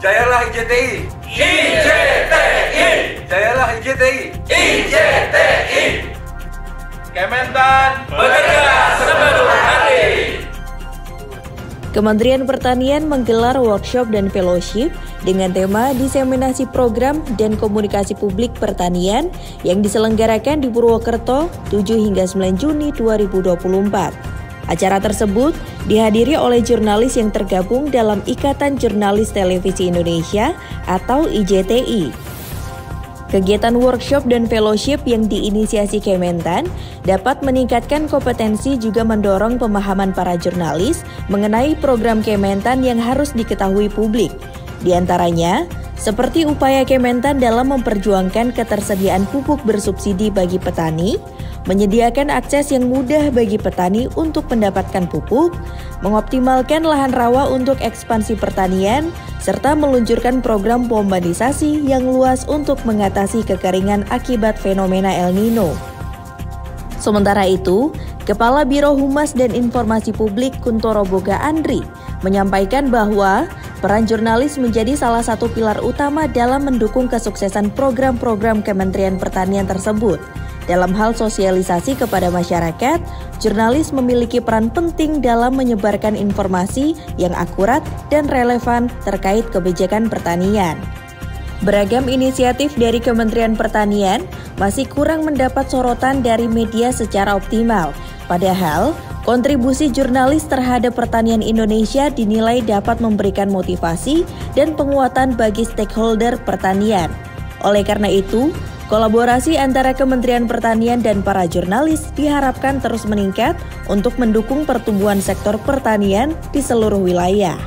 Jayalah IJTI! IJTI! Jayalah IJTI! IJTI! Kementan Bekerja sepenuh hati! Kementerian Pertanian menggelar workshop dan fellowship dengan tema diseminasi program dan komunikasi publik pertanian yang diselenggarakan di Purwokerto 7 hingga 9 Juni 2024. Acara tersebut dihadiri oleh jurnalis yang tergabung dalam Ikatan Jurnalis Televisi Indonesia atau IJTI. Kegiatan workshop dan fellowship yang diinisiasi Kementan dapat meningkatkan kompetensi juga mendorong pemahaman para jurnalis mengenai program Kementan yang harus diketahui publik. Di antaranya, seperti upaya Kementan dalam memperjuangkan ketersediaan pupuk bersubsidi bagi petani, menyediakan akses yang mudah bagi petani untuk mendapatkan pupuk, mengoptimalkan lahan rawa untuk ekspansi pertanian, serta meluncurkan program pembombardisasi yang luas untuk mengatasi kekeringan akibat fenomena El Nino. Sementara itu, Kepala Biro Humas dan Informasi Publik Kuntoro Boga Andri menyampaikan bahwa peran jurnalis menjadi salah satu pilar utama dalam mendukung kesuksesan program-program Kementerian Pertanian tersebut. Dalam hal sosialisasi kepada masyarakat, jurnalis memiliki peran penting dalam menyebarkan informasi yang akurat dan relevan terkait kebijakan pertanian. Beragam inisiatif dari Kementerian Pertanian masih kurang mendapat sorotan dari media secara optimal. Padahal, kontribusi jurnalis terhadap pertanian Indonesia dinilai dapat memberikan motivasi dan penguatan bagi stakeholder pertanian. Oleh karena itu, kolaborasi antara Kementerian Pertanian dan para jurnalis diharapkan terus meningkat untuk mendukung pertumbuhan sektor pertanian di seluruh wilayah.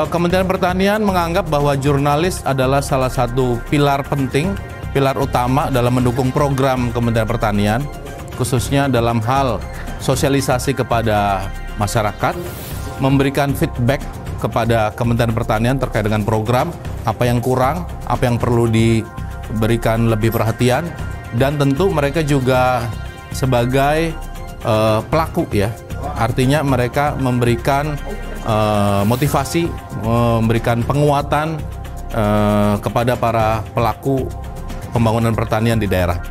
Kementerian Pertanian menganggap bahwa jurnalis adalah salah satu pilar penting, pilar utama dalam mendukung program Kementerian Pertanian, khususnya dalam hal sosialisasi kepada masyarakat, memberikan feedback kepada Kementerian Pertanian terkait dengan program, apa yang kurang, apa yang perlu diberikan lebih perhatian, dan tentu mereka juga sebagai pelaku ya, artinya mereka memberikan motivasi, memberikan penguatan kepada para pelaku pembangunan pertanian di daerah.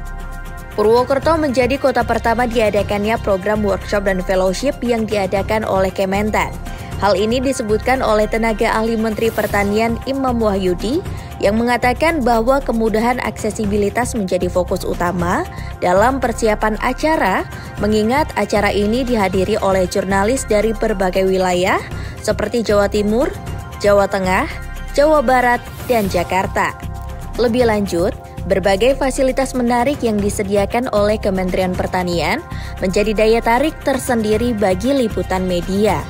Purwokerto menjadi kota pertama diadakannya program workshop dan fellowship yang diadakan oleh Kementan. Hal ini disebutkan oleh tenaga ahli Menteri Pertanian Imam Wahyudi yang mengatakan bahwa kemudahan aksesibilitas menjadi fokus utama dalam persiapan acara, mengingat acara ini dihadiri oleh jurnalis dari berbagai wilayah seperti Jawa Timur, Jawa Tengah, Jawa Barat, dan Jakarta. Lebih lanjut, berbagai fasilitas menarik yang disediakan oleh Kementerian Pertanian menjadi daya tarik tersendiri bagi liputan media.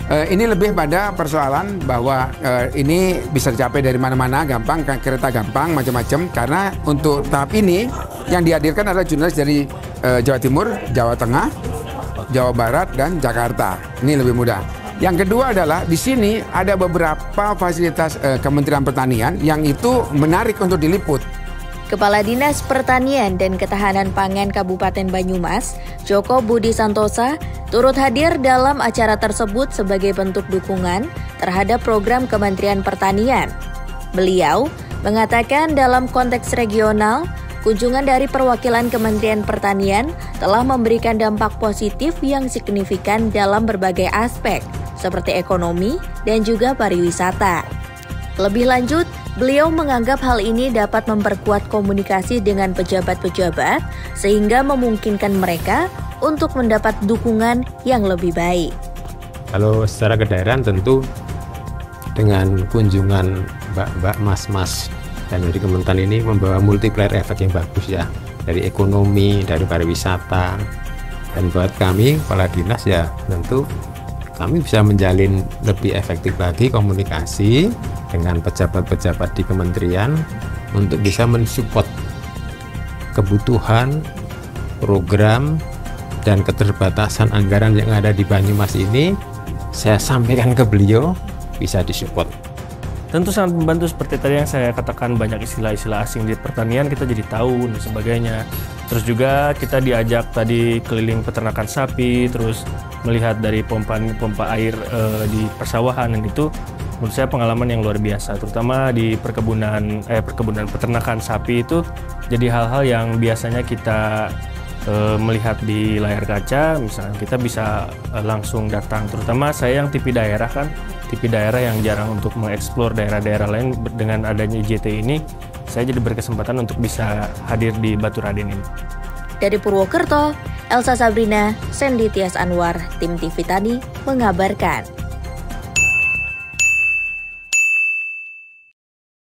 Ini lebih pada persoalan bahwa ini bisa dicapai dari mana-mana, gampang, kereta gampang, macam-macam. Karena untuk tahap ini yang dihadirkan adalah jurnalis dari Jawa Timur, Jawa Tengah, Jawa Barat, dan Jakarta. Ini lebih mudah. Yang kedua adalah di sini ada beberapa fasilitas Kementerian Pertanian yang itu menarik untuk diliput. Kepala Dinas Pertanian dan Ketahanan Pangan Kabupaten Banyumas, Joko Budi Santosa, turut hadir dalam acara tersebut sebagai bentuk dukungan terhadap program Kementerian Pertanian. Beliau mengatakan dalam konteks regional, kunjungan dari perwakilan Kementerian Pertanian telah memberikan dampak positif yang signifikan dalam berbagai aspek, seperti ekonomi dan juga pariwisata. Lebih lanjut, beliau menganggap hal ini dapat memperkuat komunikasi dengan pejabat-pejabat sehingga memungkinkan mereka untuk mendapat dukungan yang lebih baik. Kalau secara kedaerahan tentu dengan kunjungan mbak-mbak, mas-mas dan dari Kementan ini membawa multiplier efek yang bagus ya, dari ekonomi, dari pariwisata, dan buat kami kepala dinas ya tentu kami bisa menjalin lebih efektif lagi komunikasi dengan pejabat-pejabat di kementerian untuk bisa mensupport kebutuhan, program, dan keterbatasan anggaran yang ada di Banyumas ini. Saya sampaikan ke beliau, bisa disupport. Tentu sangat membantu seperti tadi yang saya katakan, banyak istilah-istilah asing di pertanian kita jadi tahu dan sebagainya. Terus juga kita diajak tadi keliling peternakan sapi, terus melihat dari pompa air di persawahan, dan itu menurut saya pengalaman yang luar biasa, terutama di perkebunan peternakan sapi itu jadi hal-hal yang biasanya kita melihat di layar kaca, misalnya kita bisa langsung datang, terutama saya yang TV daerah yang jarang untuk mengeksplor daerah-daerah lain. Dengan adanya IJT ini, saya jadi berkesempatan untuk bisa hadir di Batu Raden ini. Dari Purwokerto, Elsa Sabrina, Sandy Tias Anwar, Tim TV Tani mengabarkan.